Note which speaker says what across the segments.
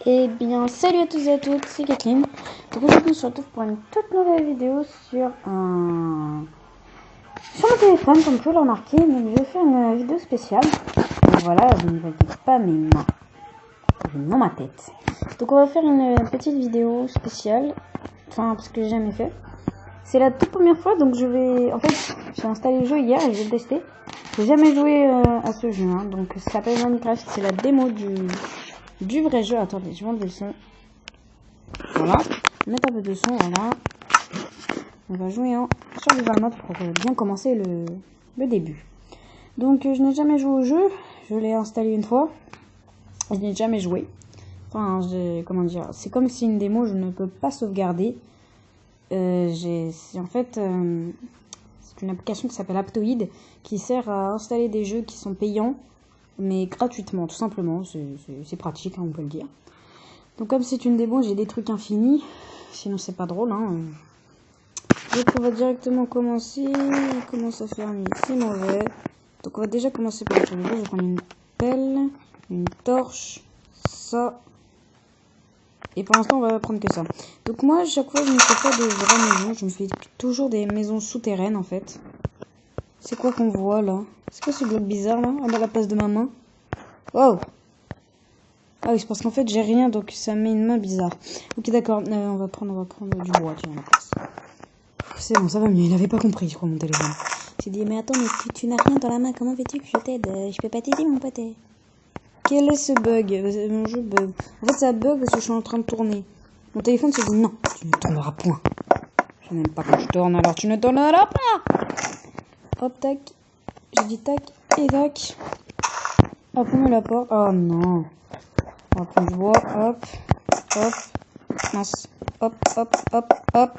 Speaker 1: Eh bien, salut à tous et à toutes, c'est Kathleen. Donc aujourd'hui, on se retrouve pour une toute nouvelle vidéo sur mon téléphone, comme vous pouvez le remarquer. Donc je vais faire une vidéo spéciale. Donc voilà, je ne valide pas mes mains, non ma tête. Donc on va faire une petite vidéo spéciale, enfin parce que j'ai jamais fait. C'est la toute première fois, donc en fait, j'ai installé le jeu hier et je vais le tester. J'ai jamais joué à ce jeu, hein. Donc ça s'appelle Minecraft, c'est la démo du vrai jeu. Attendez, je vais enlever le son. Voilà, mettre un peu de son, voilà. On va jouer en survival mode pour bien commencer le début. Donc je n'ai jamais joué au jeu, je l'ai installé une fois. Je n'ai jamais joué. Enfin, comment dire, c'est comme si une démo, je ne peux pas sauvegarder. C'est en fait c'est une application qui s'appelle Aptoide qui sert à installer des jeux qui sont payants mais gratuitement, tout simplement. C'est pratique, hein, on peut le dire. Donc comme c'est une démo, j'ai des trucs infinis, sinon c'est pas drôle, hein. Donc on va directement commencer. Il commence à faire nuit, c'est mauvais. Donc on va déjà commencer par le jeu. Je vais prendre une pelle, une torche, ça. Et pour l'instant, on va prendre que ça. Donc moi, chaque fois, je ne fais pas de vraies maisons. Je me fais toujours des maisons souterraines, en fait. C'est quoi qu'on voit, là? C'est quoi ce bloc bizarre, là? À la place de ma main. Wow! Ah oui, c'est parce qu'en fait, j'ai rien, donc ça met une main bizarre. Ok, d'accord. On va prendre du bois, tiens, à la place. C'est bon, ça va mieux. Il n'avait pas compris, je crois, mon téléphone. J'ai dit, mais attends, mais tu n'as rien dans la main. Comment veux-tu que je t'aide? Je peux pas t'aider, mon pote. Quel est ce bug? Mon jeu bug. En fait, ça bug parce que je suis en train de tourner. Mon téléphone se dit non, tu ne tourneras point. Je n'aime pas quand je tourne, alors tu ne tourneras pas. Hop, tac. J'ai dit tac et tac. Hop, on met la porte. Oh non. On va prendre du bois. Hop. Hop. Mince. Hop, hop, hop, hop.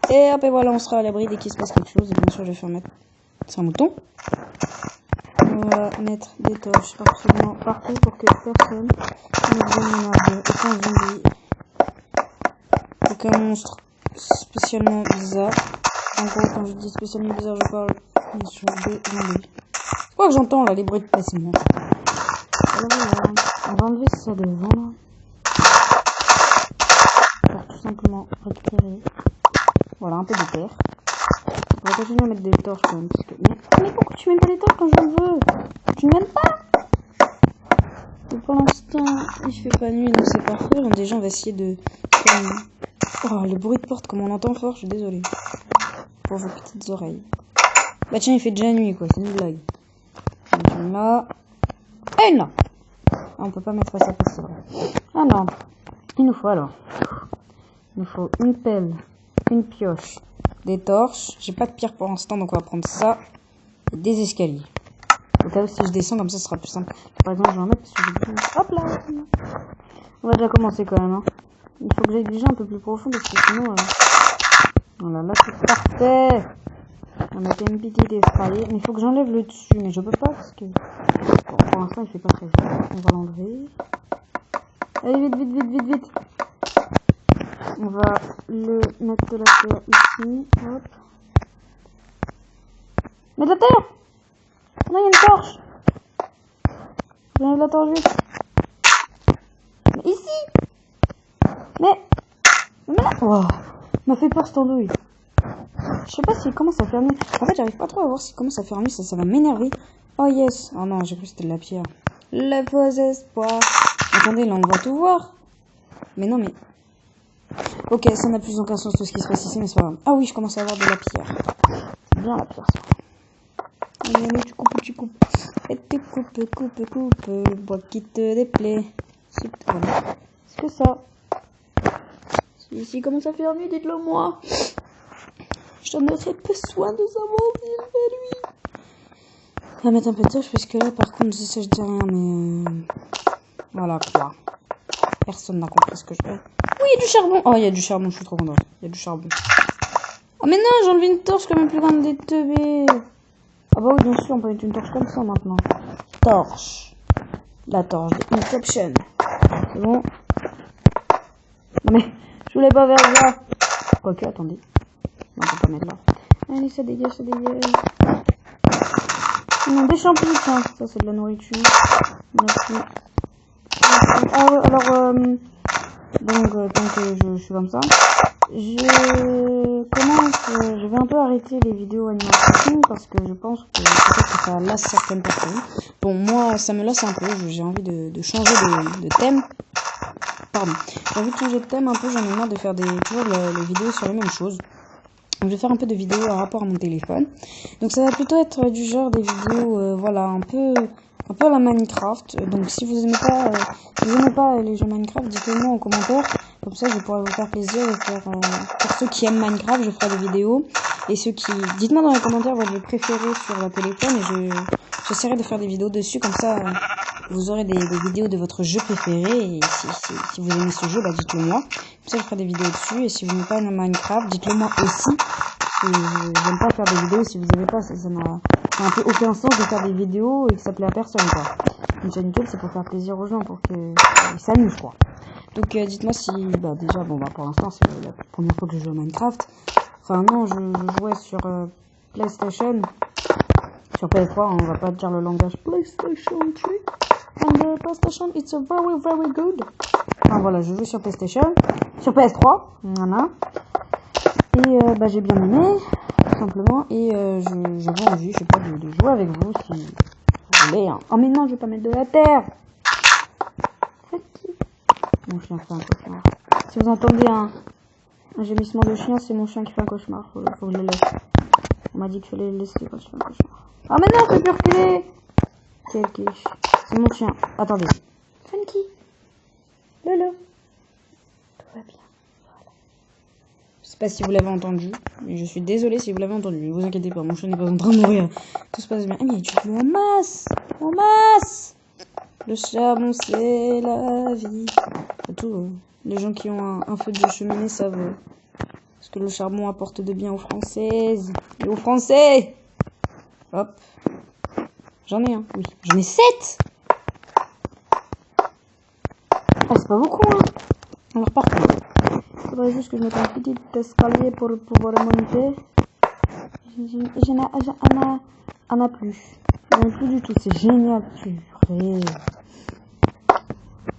Speaker 1: Et hop, et voilà, on sera à l'abri dès qu'il se passe quelque chose. Et bien sûr, je vais faire mettre. C'est un mouton. On va mettre des torches absolument partout pour que personne ne vienne m'énerver. Aucun zombie. Aucun monstre spécialement bizarre. En gros, quand je dis spécialement bizarre, je parle bien sûr des zombies. C'est quoi que j'entends là, les bruits de placement? Alors voilà, on va enlever ça devant là. Pour tout simplement récupérer. Voilà, un peu de terre. On va continuer à mettre des torches quand même. Parce que... Mais pourquoi tu mets pas les torches quand je veux? Tu ne m'aimes pas? Et pour l'instant, il fait pas nuit, donc c'est parfait. Donc déjà, on va essayer de... Oh, le bruit de porte, comme on l'entend fort, je suis désolée. Pour vos petites oreilles. Bah tiens, il fait déjà nuit, quoi, c'est une blague. Donc une là. Et une là. Ah, on peut pas mettre ça, c'est vrai. Ah non. Il nous faut alors. Il nous faut une pelle, une pioche, des torches. J'ai pas de pierre pour l'instant, donc on va prendre ça. Et des escaliers. Au cas où si je descends, comme ça, ce sera plus simple. Par exemple, je vais en mettre parce que j'ai... Hop là. On va déjà commencer quand même, hein. Il faut que j'aille déjà un peu plus profond parce que sinon... Voilà, là c'est parfait. On va mettre une petite escalier. Mais il faut que j'enlève le dessus. Mais je peux pas parce que... Bon, pour l'instant, il fait pas très chaud. On va l'enlever. Allez, vite, vite, vite, vite, vite. On va le mettre de la terre ici. Hop. Mets de la terre. Non, il y a une torche. J'enlève la torche vite. Mais ici. Mais là. Wow. M'a fait peur cette andouille. Je sais pas s'il commence à faire nuit. En fait, j'arrive pas trop à voir s'il commence à faire nuit. Ça va m'énerver. Oh yes. Oh non, j'ai cru que c'était de la pierre. Le faux espoir. Attendez, là on va tout voir. Mais non, mais... Ok, ça n'a plus aucun sens tout ce qui se passe ici, mais c'est pas grave. Ah oui, je commence à avoir de la pierre. C'est bien la pierre, ça. Allez, allez, tu coupes. Et tu coupes. Le bois qui te déplaît. Voilà. Est-ce que ça... Si ici commence à faire nuit, dites-le moi. J'en aurais besoin de savoir si il fait nuit. On va mettre un peu de torche parce que là, par contre, ça je dis rien, mais... Voilà, quoi. Personne n'a compris ce que je fais. Oui, il y a du charbon. Oh, il y a du charbon, je suis trop contente. Il y a du charbon. Oh, mais non, j'ai enlevé une torche quand même plus grande des teubés. Ah bah oui, bien sûr, on peut mettre une torche comme ça maintenant. Torche. La torche de Inception. C'est bon. Non mais, je voulais pas faire ça. Quoique, attendez. Non, on peut pas mettre là. Allez, ça dégage. Non, des champignons, tiens. Ça, c'est de la nourriture. Ah ouais, alors, Donc tant que je suis comme ça, je vais un peu arrêter les vidéos Animal Crossing parce que je pense que peut-être que ça lasse certaines personnes. Bon, moi ça me lasse un peu, j'ai envie de changer de thème. Pardon, j'ai envie de changer de thème un peu, j'en ai marre de faire toujours les vidéos sur les mêmes choses. Donc je vais faire un peu de vidéos en rapport à mon téléphone. Donc ça va plutôt être du genre des vidéos, voilà, un peu à la Minecraft. Donc si vous aimez pas les jeux Minecraft, dites-le moi en commentaire. Comme ça je pourrais vous faire plaisir de faire, pour ceux qui aiment Minecraft, je ferai des vidéos. Et dites-moi dans les commentaires votre jeu préféré sur le téléphone et j'essaierai de faire des vidéos dessus. Comme ça vous aurez des vidéos de votre jeu préféré. Et si vous aimez ce jeu, bah dites-le moi. Comme ça je ferai des vidéos dessus. Et si vous n'aimez pas Minecraft, dites-le moi aussi. J'aime pas faire des vidéos si vous aimez pas, ça n'a un peu aucun sens de faire des vidéos et que ça plaît à personne, quoi. Une chaîne YouTube, c'est pour faire plaisir aux gens, pour qu'ils s'amusent, quoi. Donc dites-moi si, bah déjà, bon bah pour l'instant c'est la première fois que je joue à Minecraft. Enfin non, je jouais sur PlayStation, sur PS3, on va pas dire le langage PlayStation 3. And PlayStation, it's a very very good. Enfin voilà, je joue sur PlayStation, sur PS3, voilà. Et bah j'ai bien aimé, tout simplement, et j'avais envie, je sais pas, de jouer avec vous si vous voulez. Hein. Oh mais non, je vais pas mettre de la terre. Mon chien fait un cauchemar. Si vous entendez un gémissement de chien, c'est mon chien qui fait un cauchemar. Faut que je le laisse. On m'a dit qu'il fallait le laisser quand je fais un cauchemar. Oh mais non, je peux plus reculer. Quel quiche. C'est mon chien. Attendez. Funky. Lolo. Tout va bien. Je sais pas si vous l'avez entendu, mais je suis désolée si vous l'avez entendu. Ne vous inquiétez pas, mon chien n'est pas en train de mourir. Tout se passe bien. Ah, mais il y a du en masse. En masse. Le charbon, c'est la vie. Surtout, les gens qui ont un feu de cheminée savent ce que le charbon apporte de bien aux Françaises. Et aux Français. Hop. J'en ai un, oui. J'en ai 7. Oh, c'est pas beaucoup, hein. Alors, par contre, il faudrait juste que je mette un petit escalier pour pouvoir monter. J'en ai plus. J'en ai plus du tout. C'est génial. Purée.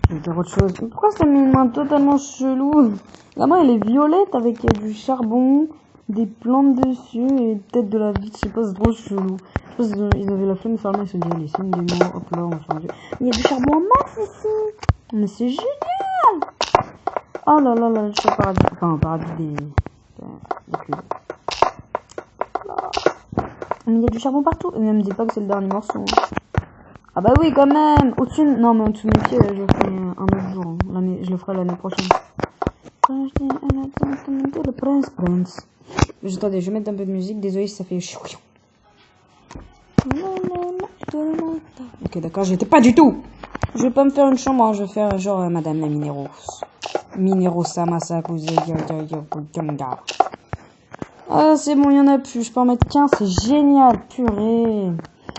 Speaker 1: Je vais faire autre chose. Mais pourquoi ça met une main totalement chelou? La main, elle est violette avec du charbon, des plantes dessus et peut-être de la vitre. Je sais pas, c'est trop chelou. Je pense qu'ils avaient la flemme de faire le mec. Ils se sont dit, allez, c'est une démo. Hop là, on va changer. Il y a du charbon en masse ici. Mais c'est génial. Oh là là là, je suis au paradis. Enfin, au paradis des cubes. Mais il y a du charbon partout. Et ne me dis pas que c'est le dernier morceau. Ah bah oui, quand même. Au-dessus, non mais au-dessus de mes pieds, je le ferai un autre jour. Hein. Je le ferai l'année prochaine. Le prince. Attendez, je vais mettre un peu de musique. Désolé si ça fait... Ok, d'accord, j'étais pas du tout. Je vais pas me faire une chambre, hein. Je vais faire genre Madame la Minero. Minero Samasa Ah, c'est bon, il y en a plus. Je peux en mettre 15, c'est génial. Purée.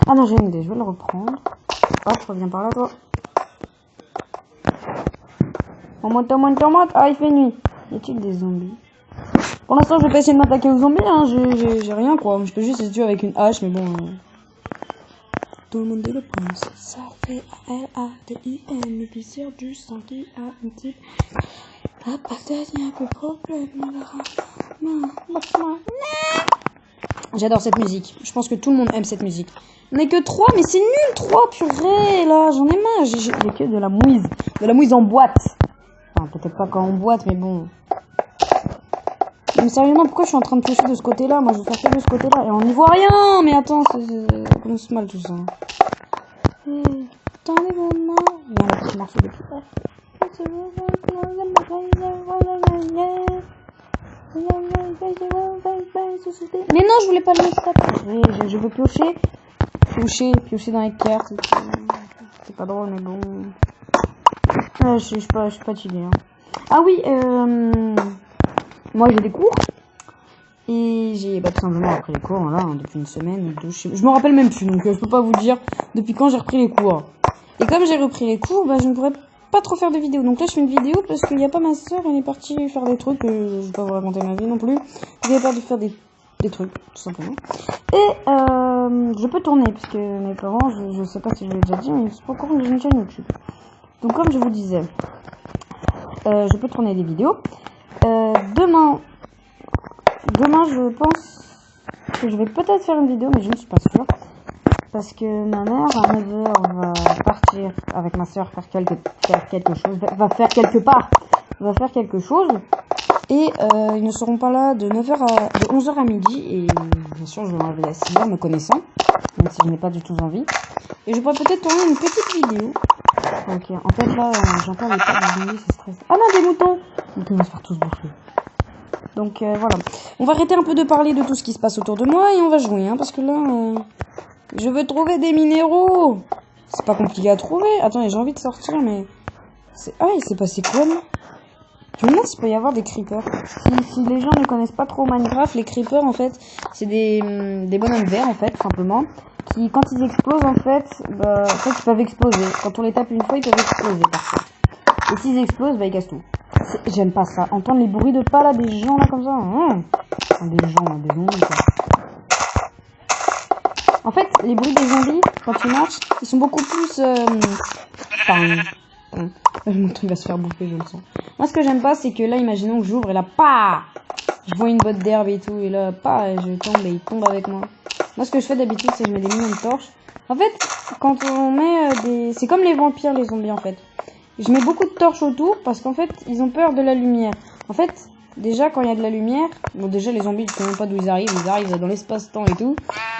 Speaker 1: Ah non, j'ai une idée, je vais le reprendre. Hop, reviens par là, toi. On monte. Ah, il fait nuit. Y a-t-il des zombies? Pour l'instant, je vais pas essayer de m'attaquer aux zombies, hein. J'ai rien, quoi. Je peux juste les tuer avec une hache, mais bon. Tout le monde le pense. Ça fait A-L-A-D-I-N. Le plaisir du sang qui a un type. La patate, y'a un peu problème. J'adore cette musique. Je pense que tout le monde aime cette musique. On n'est que 3, mais c'est nul, 3, purée, là, j'en ai marre. J'ai que de la mouise. De la mouise en boîte. Enfin, peut-être pas quand en boîte, mais bon. Mais sérieusement, pourquoi je suis en train de piocher de ce côté-là? Moi, je veux faire que de ce côté-là. Et on n'y voit rien. Mais attends, ça commence mal tout ça. Attendez-vous, non. Il y a un petit morceau de tout. Mais non, je voulais pas le mettre. Je veux piocher. Piocher dans les cartes. C'est pas drôle, mais bon. Je suis fatiguée. Hein. Ah oui, moi j'ai des cours. Et j'ai tout simplement repris les cours là, depuis une semaine ou deux. Je me rappelle même plus, donc je peux pas vous dire depuis quand j'ai repris les cours. Et comme j'ai repris les cours, bah je ne pourrais pas trop faire de vidéos. Donc là je fais une vidéo parce qu'il n'y a pas ma soeur, elle est partie faire des trucs. Je vais pas vous raconter ma vie non plus. J'ai peur de faire des trucs, tout simplement. Et je peux tourner, puisque mes parents, je sais pas si je l'ai déjà dit, mais c'est pas encore une chaîne YouTube. Donc comme je vous disais, je peux tourner des vidéos. Demain, je pense que je vais peut-être faire une vidéo, mais je ne suis pas sûre. Parce que ma mère, à 9h, va partir avec ma soeur faire quelque chose. Va faire quelque part. Va faire quelque chose. Et ils ne seront pas là de 11h à midi. Et bien sûr, je vais m'enlever à 6h, me connaissant. Même si je n'ai pas du tout envie. Et je pourrais peut-être tourner une petite vidéo. Ok, en fait là, j'entends les pas des zombies, c'est stressant. Ah non, des moutons! Donc ils vont se faire tous bouffer. Donc voilà. On va arrêter un peu de parler de tout ce qui se passe autour de moi et on va jouer, hein, parce que là, je veux trouver des minéraux. C'est pas compliqué à trouver. Attends, j'ai envie de sortir, mais... Ah, il s'est passé quoi, là? Je me demande s'il peut y avoir des creepers. Si les gens ne connaissent pas trop Minecraft, les creepers, en fait, c'est des bonhommes verts, en fait, tout simplement. Qui, quand ils explosent, en fait, ils peuvent exploser. Quand on les tape une fois, ils peuvent exploser, parfois. Et s'ils explosent, ils cassent tout. J'aime pas ça. Entendre les bruits de pas, là, des gens, là, comme ça. Des gens, là, des zombies, quoi. En fait, les bruits des zombies, quand ils marchent, ils sont beaucoup plus... Mon truc va se faire bouffer, je le sens. Moi, ce que j'aime pas, c'est que là, imaginons que j'ouvre et là, je vois une botte d'herbe et tout, et là, je tombe et il tombe avec moi. Moi, ce que je fais d'habitude, c'est que je mets des millions de torches. En fait, quand on met des... C'est comme les vampires, les zombies, en fait. Je mets beaucoup de torches autour parce qu'en fait, ils ont peur de la lumière. En fait, déjà, quand il y a de la lumière... Bon, déjà, les zombies, je sais même pas d'où ils arrivent. Ils arrivent dans l'espace-temps et tout.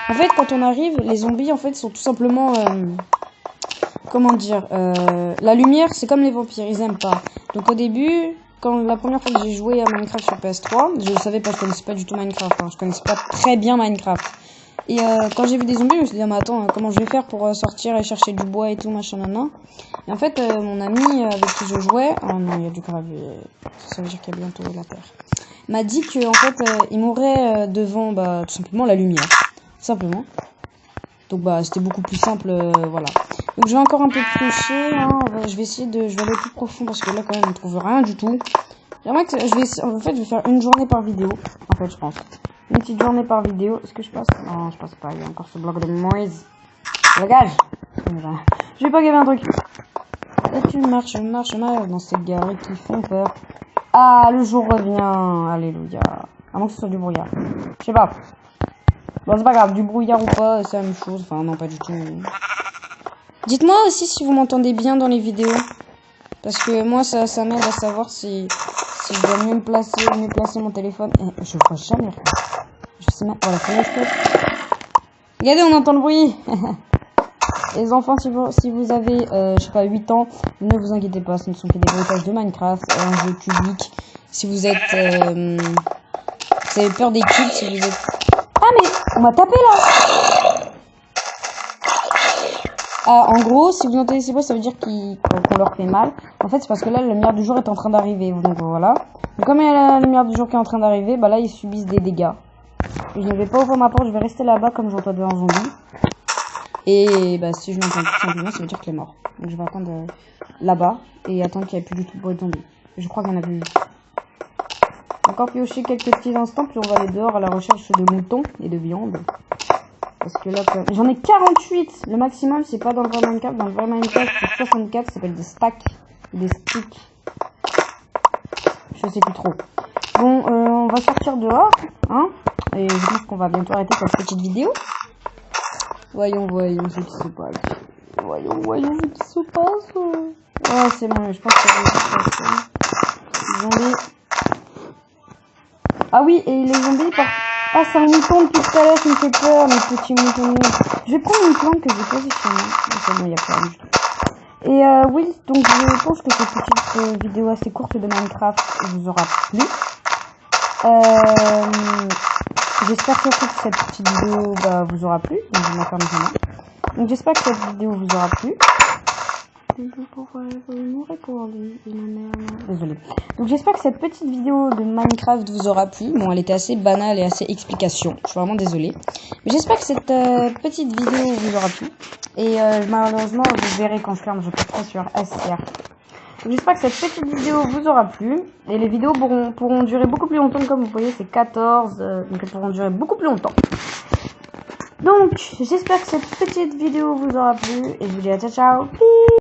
Speaker 1: En fait, quand on arrive, les zombies, en fait, sont tout simplement... comment dire, la lumière, c'est comme les vampires, ils aiment pas. Donc au début, quand la première fois que j'ai joué à Minecraft sur PS3, je le savais pas, je connaissais pas du tout Minecraft, hein, je connaissais pas très bien Minecraft. Et quand j'ai vu des zombies, je me suis dit, ah, mais attends, comment je vais faire pour sortir et chercher du bois et tout, machin, nan. Et en fait, mon ami avec qui je jouais, oh non, il y a du gravier, ça veut dire qu'il y a bientôt la terre, m'a dit que en fait, il m'aurait devant, tout simplement la lumière, simplement. Donc c'était beaucoup plus simple, voilà. Donc je vais encore un peu piocher, hein. Je vais aller plus profond parce que là quand même on ne trouve rien du tout. J'aimerais que en fait je vais faire une journée par vidéo, en fait je pense. Une petite journée par vidéo. Est-ce que je passe? Non, je passe pas, il y a encore ce bloc de noise. Dégage. Je vais pas gagner un truc. Là tu marches mal dans ces galeries qui font peur. Ah, le jour revient, alléluia. À moins que ce soit du brouillard. Je sais pas. Bon, c'est pas grave, du brouillard ou pas, c'est la même chose. Enfin, non, pas du tout. Dites-moi aussi si vous m'entendez bien dans les vidéos. Parce que moi, ça m'aide à savoir si je dois mieux placer mon téléphone. Et je vois jamais rien. Je sais même... Voilà, regardez, on entend le bruit. Les enfants, si vous avez, je sais pas, 8 ans, ne vous inquiétez pas, ce ne sont que des bruitages de Minecraft, un jeu cubique. Si vous êtes... vous avez peur des cubes, si vous êtes... Ah mais on m'a tapé là. Ah, en gros, si vous entendez ces bruits, ça veut dire qu'on leur fait mal. En fait, c'est parce que là, la lumière du jour est en train d'arriver. Donc voilà. Donc, comme il y a la lumière du jour qui est en train d'arriver, là, ils subissent des dégâts. Et je ne vais pas ouvrir ma porte, je vais rester là-bas comme j'entends un zombie. Et si je l'entends tout simplement, ça veut dire qu'il est mort. Donc je vais attendre là-bas et attendre qu'il n'y ait plus du tout de bruit de zombie. Je crois qu'il n'y en a plus. Encore piocher quelques petits instants, puis on va aller dehors à la recherche de moutons et de viande. Parce que là, j'en ai 48. Le maximum, c'est pas dans le vrai Minecraft. Dans le vrai Minecraft, c'est 64. Ça s'appelle des stacks. Des sticks. Je sais plus trop. Bon, on va sortir dehors. Hein. Et je pense qu'on va bientôt arrêter cette petite vidéo. Voyons ce qui se passe. Voyons ce qui se passe. Oh, c'est bon, je pense que les zombies. Ah oui, et les zombies, ah, c'est un mouton depuis tout à l'heure qui me fait peur, mes petits moutons. Je vais prendre une plante que j'ai positionnée. C'est bon, il n'y a pas rien du tout. Et oui, donc je pense que cette petite vidéo assez courte de Minecraft vous aura plu. J'espère surtout que cette petite vidéo vous aura plu. Donc je m'accorde maintenant. Donc j'espère que cette vidéo vous aura plu. Désolée. Donc j'espère que cette petite vidéo de Minecraft vous aura plu. Bon, elle était assez banale et assez explication. Je suis vraiment désolée. Mais j'espère que cette petite vidéo vous aura plu. Et malheureusement, vous verrez quand je ferme, je passerai sur SR. Donc j'espère que cette petite vidéo vous aura plu. Et les vidéos pourront durer beaucoup plus longtemps. Comme vous voyez, c'est 14. Donc elles pourront durer beaucoup plus longtemps. Donc, j'espère que cette petite vidéo vous aura plu. Et je vous dis à ciao ciao. Peace.